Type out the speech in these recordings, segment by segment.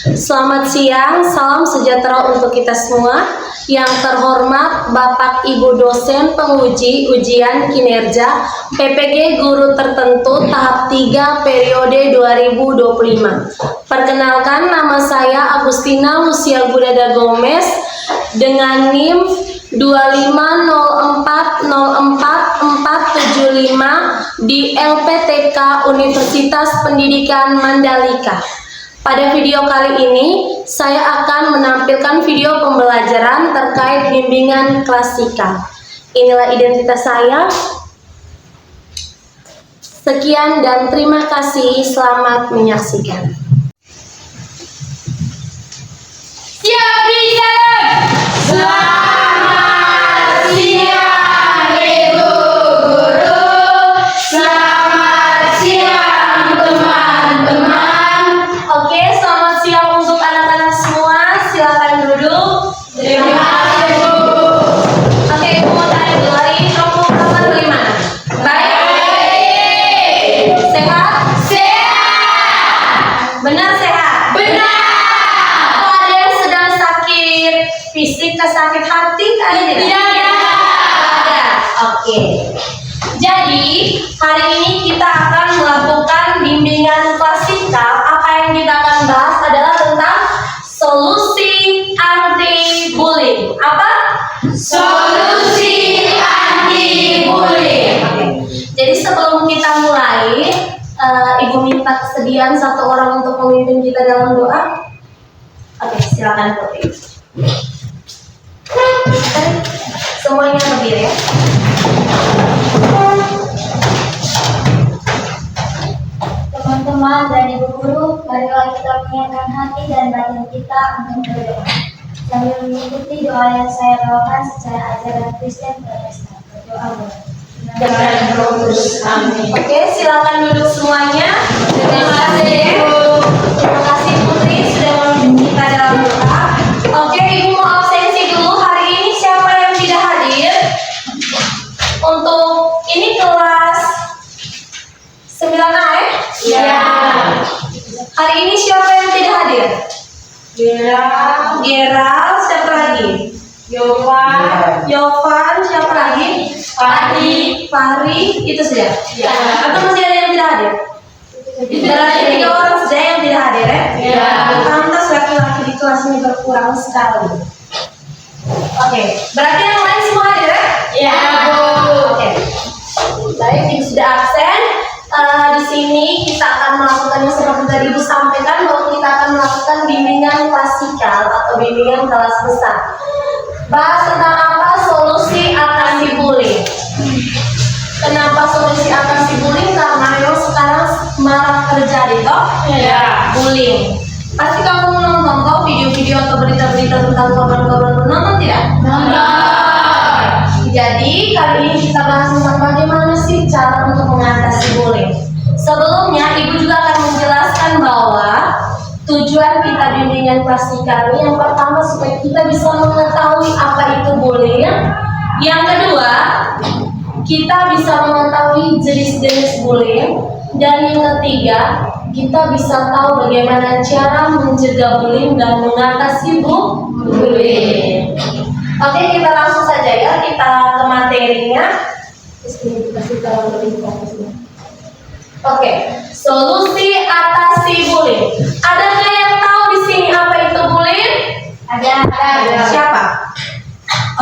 Selamat siang, salam sejahtera untuk kita semua. Yang terhormat Bapak Ibu dosen penguji ujian kinerja PPG Guru Tertentu tahap 3 periode 2025. Perkenalkan, nama saya Agustina Lucia Gudada Gomez dengan NIM 250404475 di LPTK Universitas Pendidikan Mandalika. Pada video kali ini, saya akan menampilkan video pembelajaran terkait bimbingan klasika. Inilah identitas saya. Sekian dan terima kasih. Selamat menyaksikan. Siap bicara. Selamat siang Ibu Guru. Selamat siang teman-teman. Oke, selamat siang untuk anak-anak semua. Silakan duduk. Terima kasih Bu. Oke, Ibu mau tanya dulu, hari ini kamu kabar bagaimana? Baik. Sehat? Sehat. Benar sehat? Benar. Atau ada yang sedang sakit fisik atau sakit hati? Ada tidak? Tidak ada. Ada. Oke. Jadi hari ini kita akan melakukan bimbingan klasikal. Apa yang kita akan bahas adalah tentang solusi anti-bullying. Apa? Solusi anti-bullying. Oke. Jadi sebelum kita mulai, Ibu minta kesediaan satu orang untuk memimpin kita dalam doa. Oke, silakan Putri. Semuanya berdiri ya. Teman-teman dan Ibu Guru, marilah kita menyiapkan hati dan batin kita untuk berdoa. Sambil mengikuti doa yang saya bawakan secara ajaran Kristen Protestan. Berdoa boleh. Dan Roh Kudus. Amin. Oke, silakan duduk semuanya. Terima kasih Ibu. Terima kasih Putri sudah memimpin kita dalam doa. Oke, Ibu mau absensi dulu. Hari ini siapa yang tidak hadir? Untuk ini kelas 9A ya? Ya. Hari ini siapa yang tidak hadir? Gerald, siapa lagi? Yovan, siapa lagi? Fahri, itu sudah. Ya. Atau masih ada yang tidak hadir? Berarti 3 orang saja yang tidak hadir ya? Ya. Pantas laki-laki di kelas ini berkurang sekali. Oke, berarti yang lain semua hadir ya? Ya Bu. Oke. Baik, Ibu sudah absen. Di sini kita akan melakukannya seperti tadi Ibu sampaikan bahwa kita akan melakukan bimbingan klasikal atau bimbingan kelas besar. Bahas tentang apa? Solusi atasi bullying. Kenapa solusi atasi bullying? Karena memang sekarang marak terjadi toh Ya. bullying. Pasti kamu nonton toh video-video atau berita-berita tentang korban-korban, nonton tidak? Nonton. Jadi kali ini kita bahas tentang bagaimana sih cara untuk mengatasi bullying. Sebelumnya Ibu juga akan menjelaskan bahwa tujuan kita bimbingan klasikal ini yang pertama supaya kita bisa mengetahui apa itu bullying. Yang kedua, kita bisa mengetahui jenis-jenis bullying. Dan yang ketiga, kita bisa tahu bagaimana cara mencegah bullying dan mengatasi bullying. Oke, kita langsung saja ya, kita ke materinya. Oke, solusi atasi bullying. Adakah yang tahu di sini apa itu bullying? Ada. Siapa?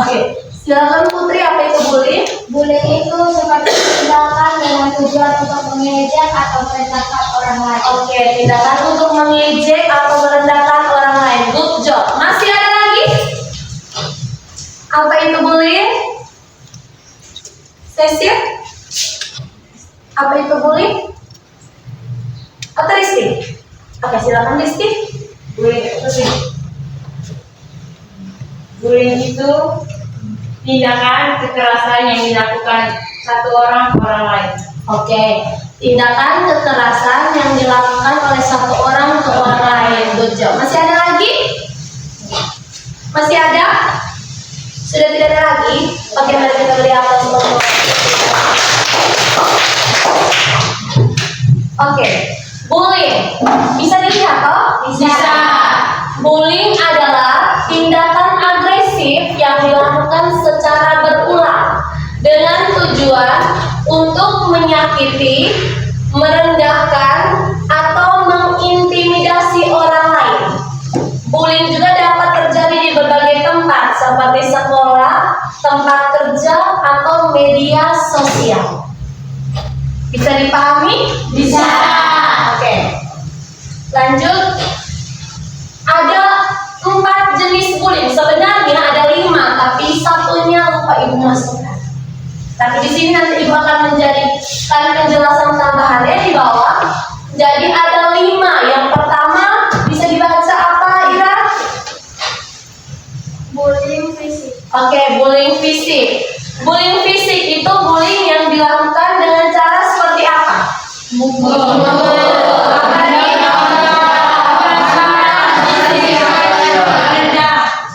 Oke, silakan Putri, apa itu bullying? Bullying itu seperti tindakan dengan tujuan untuk mengejek atau merendahkan orang lain. Oke, tindakan untuk mengejek atau merendahkan orang lain. Good job. Masih ada lagi? Apa itu bullying? Cecil? Apa itu bullying? Atau Rizky? Oke, silakan Rizky. Bullying itu tindakan kekerasan yang dilakukan satu orang ke orang lain. Oke, tindakan kekerasan yang dilakukan oleh satu orang ke orang lain. Good job. Masih ada lagi? Masih ada? Sudah tidak ada lagi? Oke, mari kita lihat Oke, Bullying. Bisa dilihat toh? Bisa. Bullying adalah tindakan agresif yang dilakukan secara berulang dengan tujuan untuk menyakiti, merendahkan, atau mengintimidasi orang lain. Bullying juga dapat terjadi di berbagai tempat seperti sekolah, tempat kerja, atau media sosial. Bisa dipahami? Bisa. Oke. Lanjut. Ada 4 jenis bullying. Sebenarnya ada 5, tapi satunya lupa ibu masukkan. Tapi di sini nanti ibu akan menjadikan penjelasan tambahannya di bawah. Jadi ada 5. Yang pertama bisa dibaca apa, Ira? Bullying fisik. Oke, bullying fisik. Bullying fisik itu bullying yang dilakukan dengan cara seperti apa?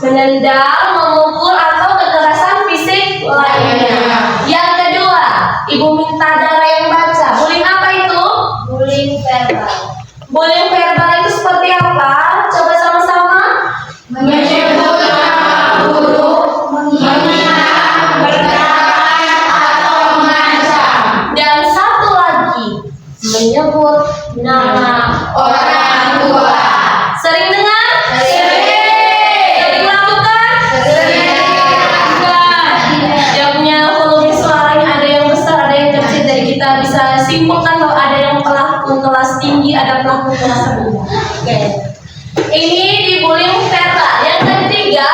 Menendang, memukul, atau kekerasan fisik lainnya. Yang kedua, ibu minta Dara yang baca. Bullying apa itu? Bullying verbal. Bullying verbal itu seperti apa? Coba sama-sama. Menyebut nama guru, menghina, berkata, atau mengancam. Dan satu lagi, menyebut nama Orang tua. Sering dengar? Sering. Sering lakukan? Jawabnya volume suaranya ada yang besar, ada yang kecil. Jadi kita bisa simpulkan bahwa ada yang pelaku kelas tinggi, ada pelaku kelas rendah. Oke. Ini di bullying verbal. Yang ketiga,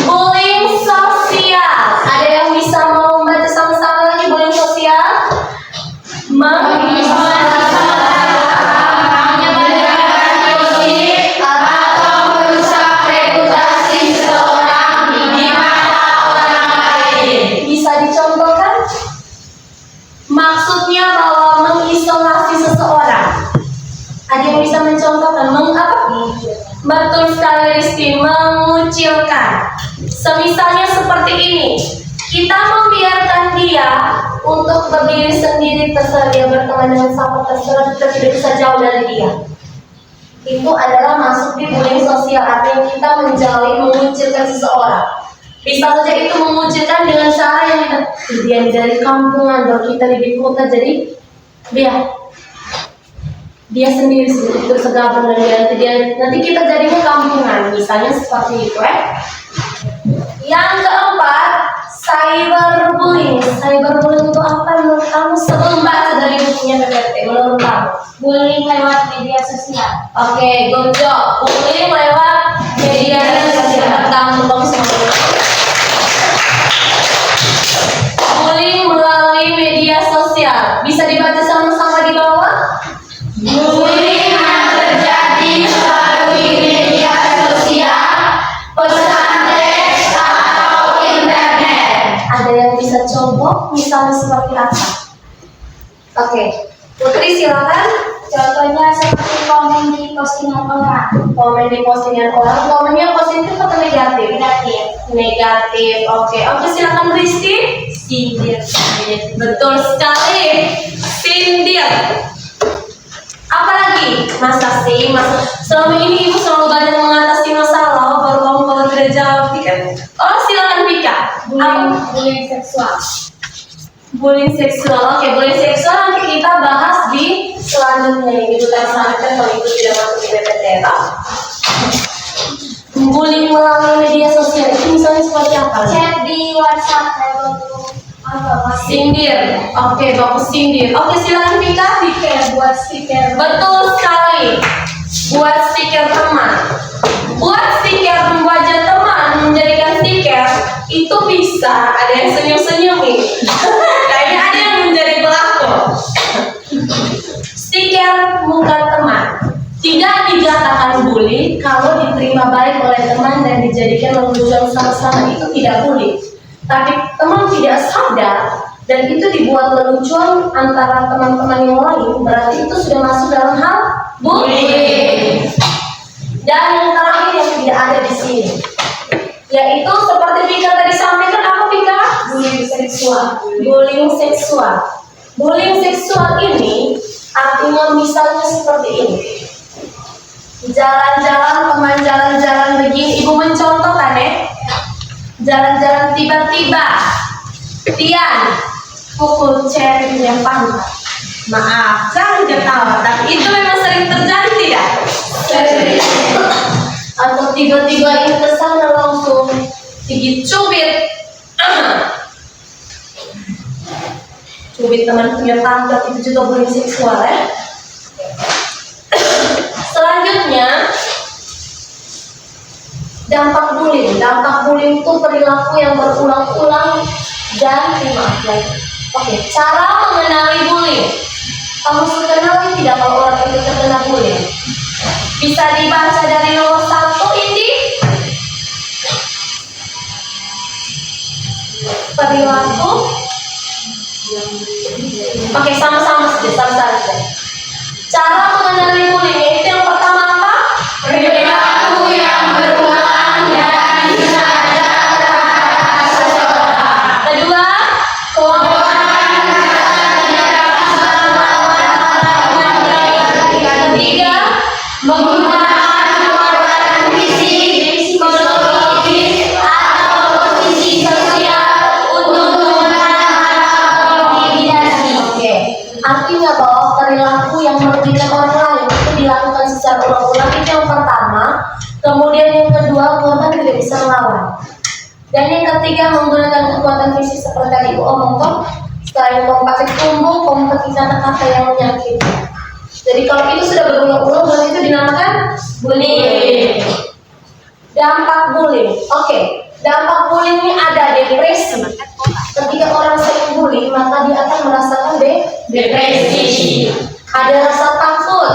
bullying sosial. Ada yang bisa mau membaca sama-sama lagi bullying sosial? Atau merusak reputasi seseorang di mata orang lain. Bisa dicontohkan? Maksudnya bahwa mengisolasi seseorang. Ada yang bisa mencontohkan? Betul sekali Rizky, mengucilkan. Semisalnya seperti ini. Kita membiarkan dia untuk berdiri sendiri, terserah dia berteman dengan siapa, terserah kita tidak bisa jauh dari dia. Itu adalah masuk di bullying sosial, artinya kita menjauhi, mengucilkan seseorang. Bisa saja itu mengucilkan dengan cara yang dia dari kampungan, atau kita di kota, jadi dia sendiri bergabung dengan dia, nanti kita jadinya kampungan, misalnya seperti itu. Yang keempat, cyberbullying. Cyberbullying itu apa menurut kamu? Sebelum baca dari bukunya PPT, menurut kamu? Bullying lewat media sosial. Oke, good job. Bullying lewat media sosial. Kamu bagus banget. Bullying melalui media sosial. Bisa dibaca sama-sama di bawah? Bullying yang terjadi melalui media sosial, pesan teks, atau internet. Ada yang bisa contoh misalnya seperti apa? Oke, Putri silakan. Contohnya seperti komen di postingan orang. Komen di postingan orang. Komennya positif atau negatif? Negatif. Negatif. Oke, silakan Rizky. Sindir. Betul sekali. Sindir. Apalagi? Masa selama ini ibu selalu banyak mengatasi masalah, baru kamu kalau tidak jawab, kan? Oh, silakan Pika. Bullying seksual. Bullying seksual. Oke, bullying seksual nanti kita bahas di selanjutnya. Itu kita selanjutnya kalau itu tidak masuk di PPT. Bullying melalui media sosial itu misalnya seperti apa? Chat di WhatsApp Sindir. Oke, bagus sindir. Oke, silakan Pika. buat stiker. Betul sekali. Buat stiker teman. Buat stiker wajah teman, menjadikan stiker itu bisa. Ada yang senyum-senyum nih. Kayaknya ada yang menjadi pelaku. Stiker muka teman tidak dikatakan bully kalau diterima baik oleh teman dan dijadikan lelucon sama-sama, itu tidak bully. Tapi teman tidak sadar dan itu dibuat lelucon antara teman-teman yang lain, berarti itu sudah masuk dalam hal bullying. Dan yang terakhir yang tidak ada di sini, yaitu seperti Pika tadi sampaikan, apa Pika? Bullying seksual. Bullying seksual. Bullying seksual ini artinya misalnya seperti ini. Jalan-jalan, teman jalan-jalan begini. Ibu mencontohkan ya. Jalan-jalan tiba-tiba Tian pukul Cherry yang pantat. Maaf, jangan ketawa, tapi itu memang sering terjadi tidak? Sering. Atau tiba-tiba ini kesana langsung gigit cubit. Cubit teman punya pantat itu juga bullying seksual ya. Selanjutnya dampak bullying. Dampak bullying itu perilaku yang berulang-ulang dan maaf lagi. Oke, cara mengenali bullying. Kamu sudah kenali tidak kalau orang itu terkena bullying? Bisa dibaca dari nomor 1, Indi. Perilaku. Oke, sama-sama saja. Cara mengenali bullying yaitu yang pertama apa? Perilaku yang berulang dan disadar seseorang. Kedua, ketiga, Menggunakan kekuatan fisik, psikologis, atau posisi sosial untuk memenangkan intimidasi. Oke, artinya bahwa perilaku yang merugikan orang lain itu dilakukan secara ulang-ulang itu yang pertama. Kemudian yang kedua, korban tidak bisa melawan. Dan yang ketiga, menggunakan kekuatan fisik seperti tadi Ibu omongkan. Selain pakai tumbuk, pakai kata-kata yang menyakiti. Jadi kalau itu sudah berulang-ulang, berarti itu dinamakan bullying. Dampak bullying. Oke, dampak bullying ini ada depresi. Ketika orang sering bully, maka dia akan merasakan Depresi. ada rasa takut,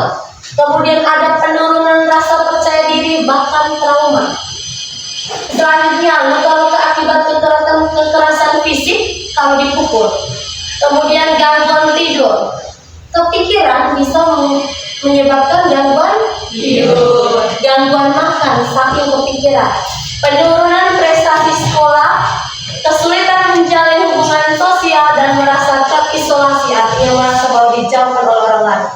kemudian ada penurunan rasa percaya diri, bahkan trauma. Selanjutnya, luka-luka akibat kekerasan fisik kalau dipukul. Kemudian gangguan tidur. Kepikiran bisa menyebabkan gangguan Tidur. gangguan makan saking kepikiran, penurunan prestasi sekolah, kesulitan menjalin hubungan sosial dan merasa terisolasi, artinya merasa bahwa dijauhkan oleh orang lain.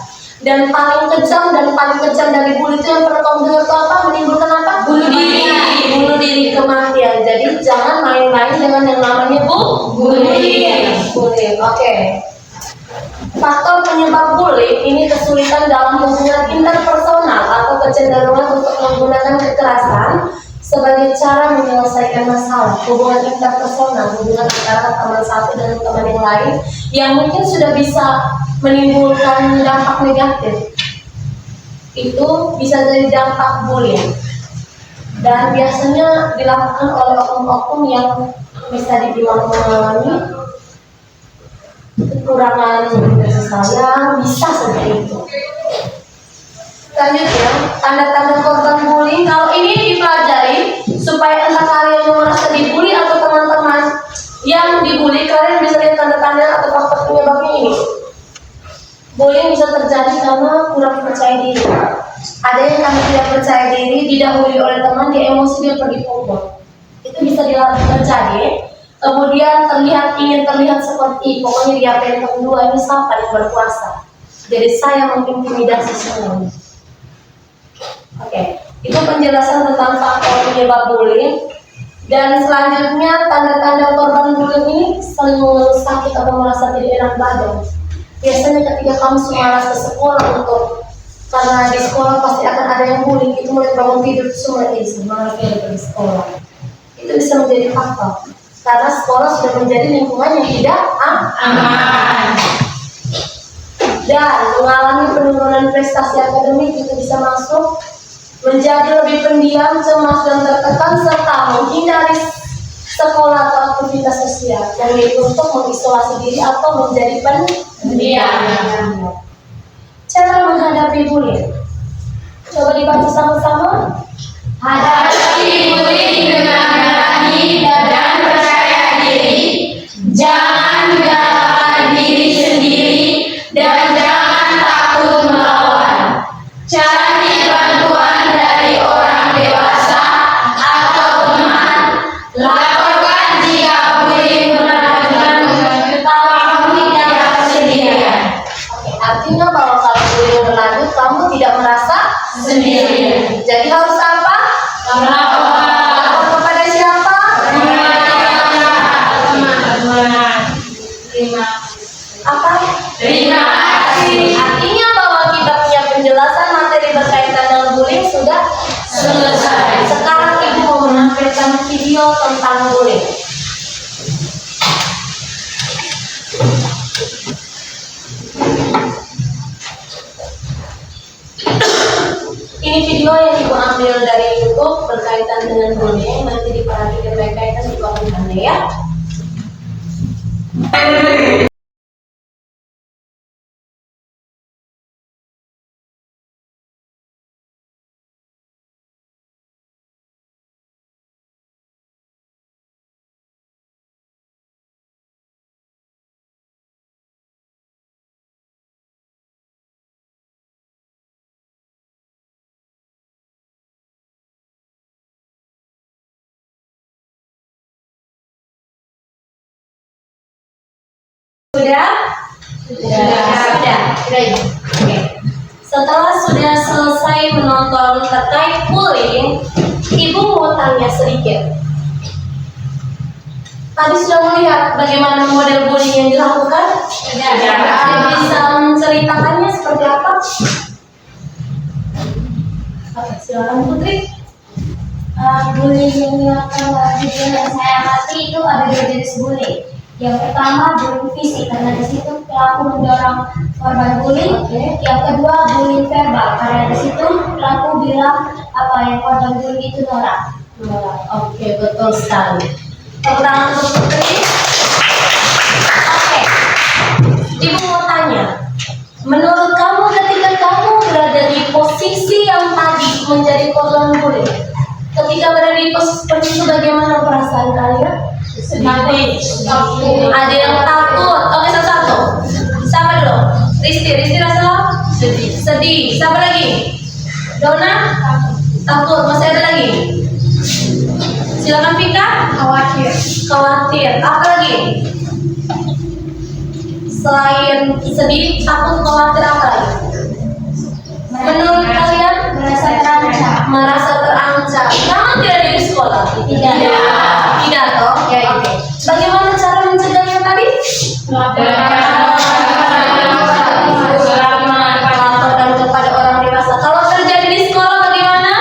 Dan paling kejam dari bully itu yang pernah kamu dengar itu apa? Menimbulkan apa? Bunuh diri, kematian. Jadi jangan main-main dengan yang namanya bullying. Oke. Faktor penyebab bullying ini kesulitan dalam hubungan interpersonal atau kecenderungan untuk menggunakan kekerasan sebagai cara menyelesaikan masalah. Hubungan interpersonal, hubungan antara teman satu dan teman yang lain yang mungkin sudah bisa menimbulkan dampak negatif. Itu bisa jadi dampak bullying. Dan biasanya dilakukan oleh oknum-oknum yang bisa dibilang mengalami kekurangan kasih sayang, bisa seperti itu. Selanjutnya, tanda-tanda korban bullying. Kalau ini dipelajari supaya entah kalian yang merasa dibully atau teman-teman yang dibully, kalian bisa lihat tanda-tanda atau faktor penyebabnya ini. Bullying bisa terjadi karena kurang percaya diri. Ada yang karena tidak percaya diri, didahului oleh teman, dia emosi, dia pergi pukul. Itu bisa terjadi. Kemudian ingin terlihat seperti, pokoknya dia pengen kedua ini siapa yang berkuasa. Jadi saya mengintimidasi semuanya. Oke, itu penjelasan tentang faktor penyebab bullying. Dan selanjutnya tanda-tanda korban bullying ini saling mengeluh sakit atau merasa tidak enak badan. Biasanya ketika kamu malas ke sekolah karena di sekolah pasti akan ada yang bullying, itu mulai bangun tidur semua malas pergi sekolah. Itu bisa menjadi faktor. Karena sekolah sudah menjadi lingkungan yang tidak aman. Dan mengalami penurunan prestasi akademik juga bisa masuk, menjadi lebih pendiam, cemas dan tertekan, serta menghindari sekolah atau aktivitas sosial, dan untuk mengisolasi diri atau menjadi pendiam. Cara menghadapi bullying. Coba dibaca sama-sama. Hadapi bullying dengan berani dan percaya diri. Jangan galakkan diri sendiri dan jangan takut melawan. Cari bantuan dari orang dewasa atau teman. Laporkan jika bullying benar-benar kamu tidak sendirian. Artinya bahwa kalau bullying berlanjut kamu tidak merasa sendiri. Jadi harus apa? Lapor kepada siapa? Apa? Terima kasih. Artinya bahwa kita punya penjelasan materi berkaitan dengan bullying sudah selesai. Sekarang ibu mau menampilkan video tentang bullying. Ini video yang ibu ambil dari YouTube berkaitan dengan bullying. Nanti diperhatikan baik-baik dan dikomentarnya ya. Sudah? Sudah. Oke. Setelah sudah selesai menonton terkait bullying, ibu mau tanya sedikit. Tadi sudah melihat bagaimana model bullying yang dilakukan? Ada bisa menceritakannya seperti apa? Oke, silakan Putri. Bullying yang dilakukan oleh video yang saya amati itu ada dua jenis bullying. Yang pertama bullying fisik, karena di situ pelaku mendorong korban bullying. Yang kedua bullying verbal, karena di situ pelaku bilang apa yang korban bullying itu norak. Oke, betul sekali. Tepuk tangan untuk Putri. Oke, ibu mau tanya, menurut kamu ketika kamu berada di posisi yang tadi menjadi korban bullying, ketika berada di posisi seperti itu, bagaimana perasaan kalian? Ada yang takut. Oke, satu-satu. Siapa dulu? Risti rasa sedih. Siapa lagi? Dona? Takut. Masih ada lagi? Silakan Pika. Khawatir. Apa lagi? Selain sedih, takut, khawatir, apa lagi? Menurut kalian? Merasa terancam. Kamu tidak ada di sekolah? Tidak toh? Oke. Bagaimana cara mencegahnya tadi? Laporkan kepada orang dewasa. Kalau terjadi di sekolah bagaimana?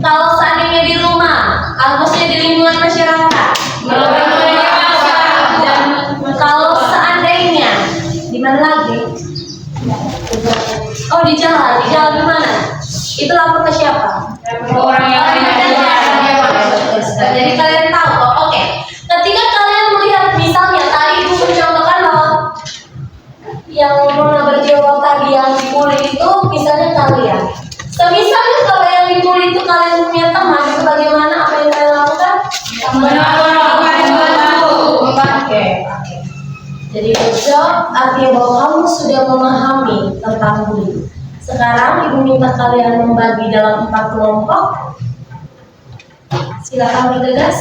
Kalau seandainya di rumah, maksudnya di lingkungan masyarakat. Kalau seandainya di mana lagi? Oh, di jalan di mana? Itu lapor ke siapa? Orang yang Jadi kalian tahu kok. Oke. Ketika kalian melihat misalnya tadi ibu mencontohkan bahwa yang Mona berjawab tadi yang dibully itu misalnya kalian. Semisalnya kalau yang dibully itu kalian punya teman, itu bagaimana apa yang kalian lakukan? Oke. Jadi berjawab artinya bahwa kamu sudah memahami tentang bullying. Sekarang ibu minta kalian membagi dalam 4 kelompok. Silakan bergegas.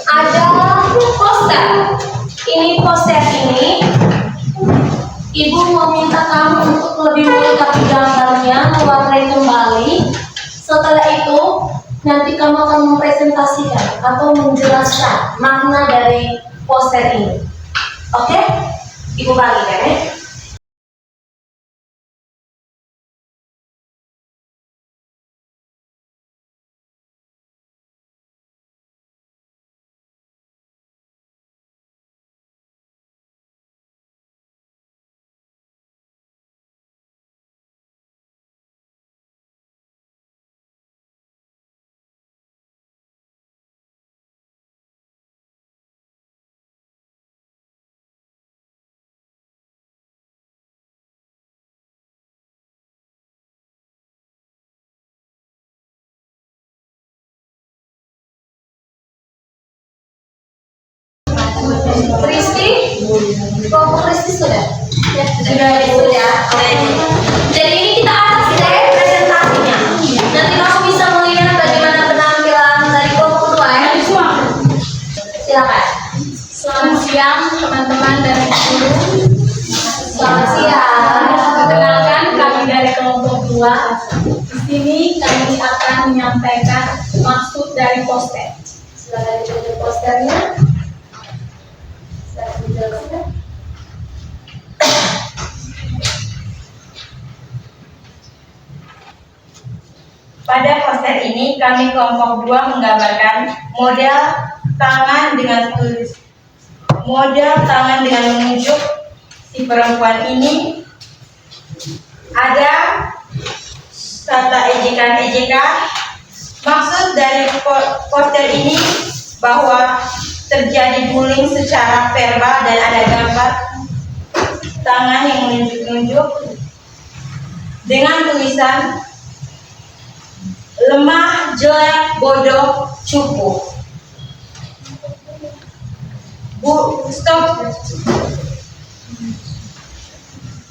Ada poster. Ini poster ini, ibu mau minta kamu untuk lebih melengkapi gambarnya, mewarnai kembali. Setelah itu, nanti kamu akan mempresentasikan atau menjelaskan makna dari poster ini. Oke? Ibu bagikan ya. Kelompok Kristi sudah? Ya, Sudah. Oke. Jadi ini kita akan deh presentasinya. Nanti kamu bisa melihat bagaimana penampilan dari kelompok kedua ya. Silakan. Selamat siang teman-teman dan guru. Selamat siang. Perkenalkan kami dari kelompok 2. Di sini kami akan menyampaikan maksud dari poster. Silakan ditunjuk posternya. Silakan dijelaskan. Pada poster ini kami kelompok 2 menggambarkan model tangan dengan menunjuk si perempuan ini. Ada kata ejekan-ejekan. Maksud dari poster ini bahwa terjadi bullying secara verbal dan ada gambar tangan yang menunjuk-nunjuk dengan tulisan lemah, jelek, bodoh, cupu.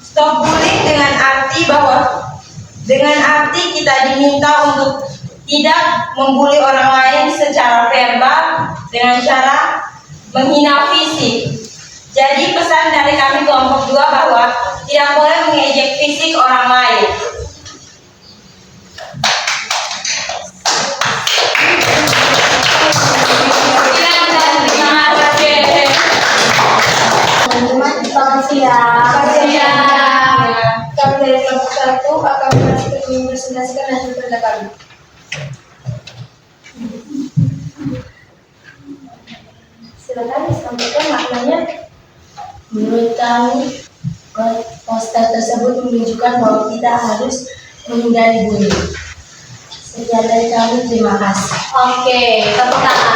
Stop bullying dengan arti kita diminta untuk tidak membuli orang lain secara verbal dengan cara menghina fisik. Jadi pesan dari kami kelompok 2 bahwa tidak boleh mengejek fisik orang lain. Teman-teman, selamat siang. Kami dari kelompok 1 akan mempresentasikan hasil kerja kami. Silakan disampaikan maknanya. Menurut kami, poster tersebut menunjukkan bahwa kita harus menghindari bullying. Sekian dari kami, terima kasih. Oke, tepuk tangan.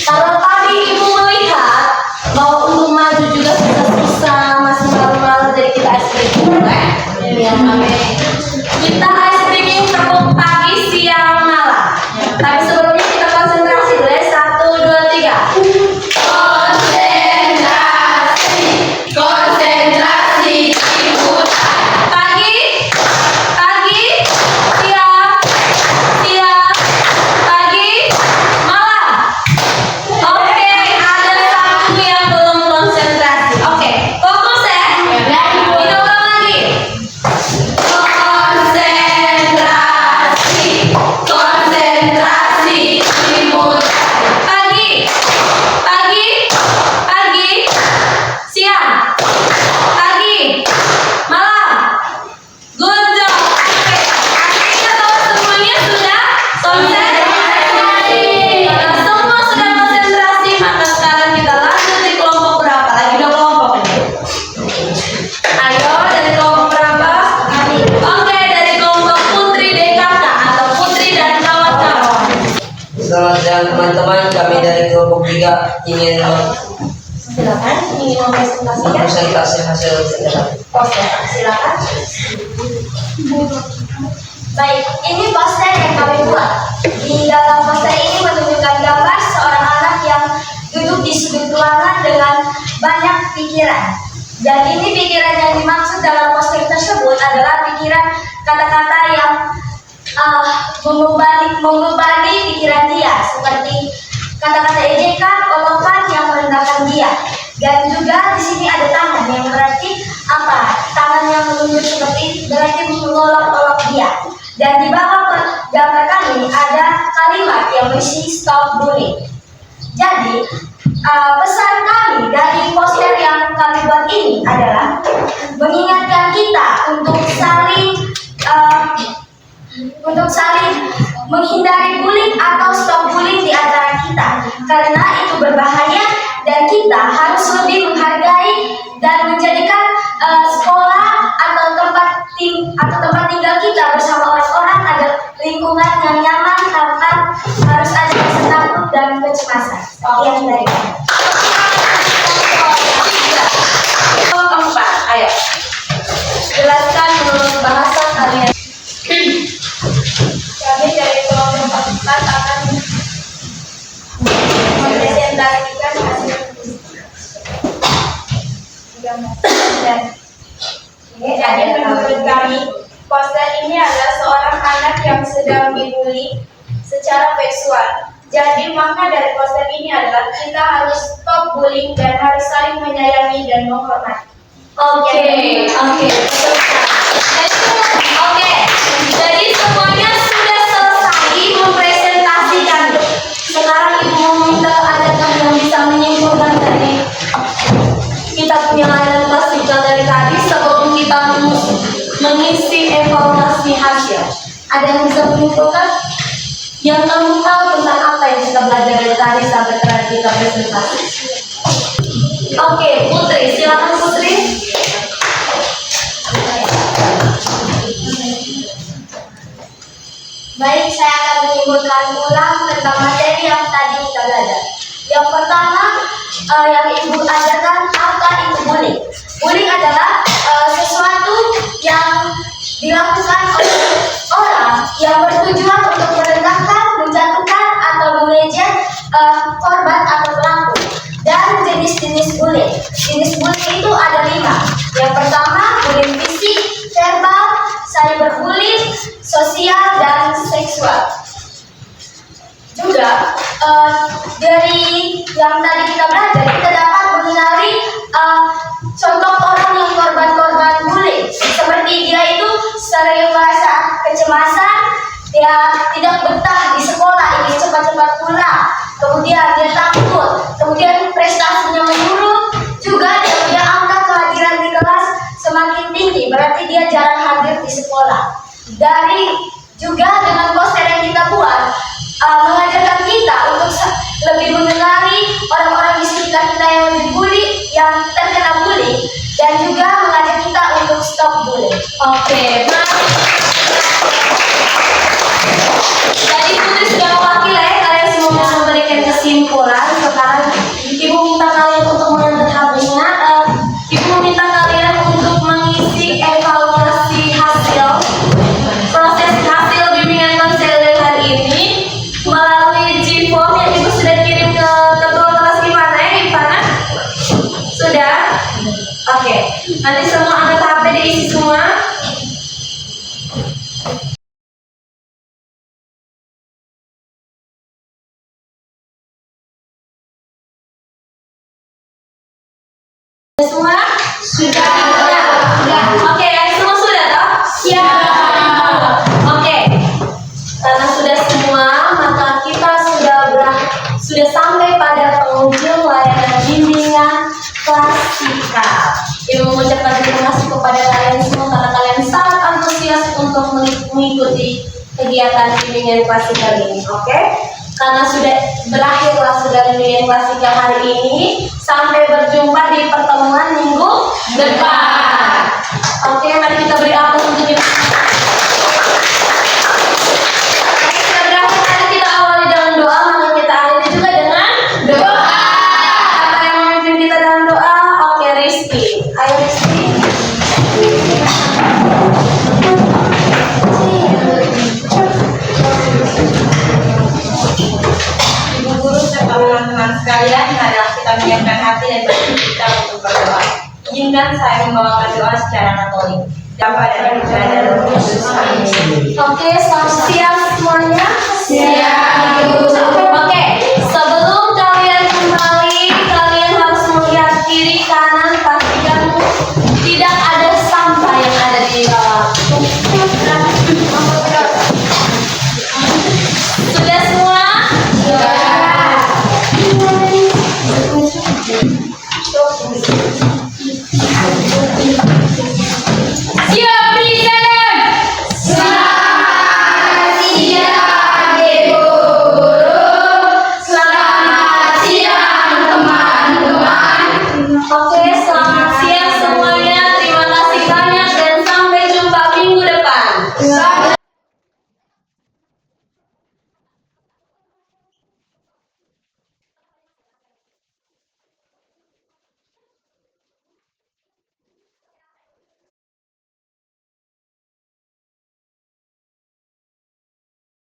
Kalau tadi ibu melihat bahwa untuk maju juga susah-susah, masih malu-malu, jadi kita ice breaking, ya. Kita ice breaking tepuk pagi, siang, malam. Tapi sebelumnya kita konsentrasi dulu ya. 1, 2, 3. Konsentrasi, pagi, siang, pagi, malam. Oke, ada satu yang belum konsentrasi. Oke, fokus ya. Kita ulang lagi. Konsentrasi, dimulai. Pagi, siang, malam. Good job. Oke, artinya kalau semuanya sudah konsentrasi. Karena semua sudah konsentrasi, maka sekarang kita lanjut di kelompok berapa? Lagi 2 kelompok ini. Ayo, dari kelompok berapa? Oke, dari kelompok Putri DKK atau Putri dan kawan-kawan. Selamat siang teman-teman, kami dari kelompok 3 ingin Silakan, ingin mempresentasikan mempresentasi hasil kerja. poster. Silakan. Baik, ini poster yang kami buat. Di dalam poster ini menunjukkan gambar seorang anak yang duduk di sudut ruangan dengan banyak pikiran. Dan ini pikiran yang dimaksud dalam poster tersebut adalah pikiran kata-kata yang membebani pikiran dia, seperti kata-kata ejekan, olokan yang merendahkan dia. Dan juga di sini ada tangan yang berarti apa? Tangan yang menunjuk seperti berarti mengolok-olok dia. Dan di bawah gambar kami ada kalimat yang berisi stop bullying. Jadi pesan kami dari poster yang kami buat ini adalah mengingatkan kita untuk saling menghindari bullying atau stop bullying di antara kita, karena itu berbahaya dan kita harus lebih menghargai dan menjadikan sekolah atau tempat tinggal kita bersama orang-orang ada lingkungan yang nyaman tanpa harus ada rasa takut dan kecemasan. Sekian dari kami. Keempat, ayo. Jelaskan menurut bahasa kalian. Kami dari kelompok 4 akan mempresentasikan hasil kami, poster ini adalah seorang anak yang sedang dibully secara seksual. Jadi makna dari poster ini adalah kita harus stop bullying dan harus saling menyayangi dan menghormati. Oke. Oke. Jadi semuanya sudah selesai mempresentasikan. Sekarang Ibu meminta adakah yang bisa menyimpulkan dari kita punya layanan klasikal dari tadi sebelum kita mengisi evaluasi hasil. Ada yang bisa menyimpulkan? Yang kamu tahu tentang apa yang kita belajar dari tadi sampai terakhir kita presentasi? Oke, Putri, silakan Putri. Baik, saya akan menyimpulkan ulang tentang materi yang tadi kita belajar. Yang pertama, yang Ibu ajarkan apa itu bullying. Bullying adalah sesuatu yang dilakukan oleh orang yang bertujuan untuk merendahkan, menjatuhkan, atau mengejek korban atau pelaku. Dan jenis-jenis bullying. Jenis bullying itu ada 5. Yang pertama, bullying fisik, verbal, cyberbullying, sosial, dan seksual. Juga dari yang tadi kita belajar, kita dapat mengenali contoh orang yang korban-korban bullying. Seperti dia itu sering merasa kecemasan, dia tidak betah di sekolah, ingin cepat-cepat pulang, kemudian dia takut, kemudian prestasinya menurun, juga dia angka kehadiran di kelas semakin tinggi, berarti dia jarang hadir di sekolah. Dari juga dengan poster yang kita buat, mengajarkan kita untuk lebih mengenali orang-orang di sekitar kita yang dibully, yang terkena bullying, dan juga mengajak kita untuk stop bullying. Oke, Jadi Putri sudah mewakili kalian semua memberikan kesimpulan. Sekarang Ibu minta kalian untuk mengangkat HP-nya. Ibu minta kalian untuk mengisi evaluasi hasil proses hasil bimbingan konseling hari ini melalui G-form yang Ibu sudah kirim ke ketua kelas Ivana ya, Ivana? Sudah? Oke. Nanti semua angkat HP diisi semua. Semua? Sudah. Oke, semua sudah toh? Siap. Oke. Karena sudah semua, maka kita sudah sampai pada penghujung layanan bimbingan klasikal. Ibu mengucapkan terima kasih kepada kalian semua karena kalian sangat antusias untuk mengikuti kegiatan bimbingan klasikal ini. Oke? Karena sudah berakhirlah bimbingan klasikal hari ini. Sampai berjumpa di pertemuan minggu depan. Oke, mari kita beri aplaus untuk kita. Oke, kita berakhir tadi kita awali dengan doa, maka kita akhiri juga dengan doa. Apa yang memimpin kita dalam doa? Oke, Rizky. Ayo Rizky. Ibu guru serta teman-teman sekalian, marilah kita menyiapkan hati dan batin kita untuk berdoa. Izinkan saya membawakan doa secara Katolik. Bapa dan Putra dan Roh Kudus. Amin. Oke, selamat siang semuanya. Siang. Oke, sebelum kalian kembali, kalian harus melihat kiri kanan, pastikan tidak ada sampah yang ada di bawah. Sudah semua? Siap di jalan. Selamat siang Ibu Guru, selamat siang teman-teman. Oke, selamat siang semuanya. Terima kasih banyak dan sampai jumpa minggu depan.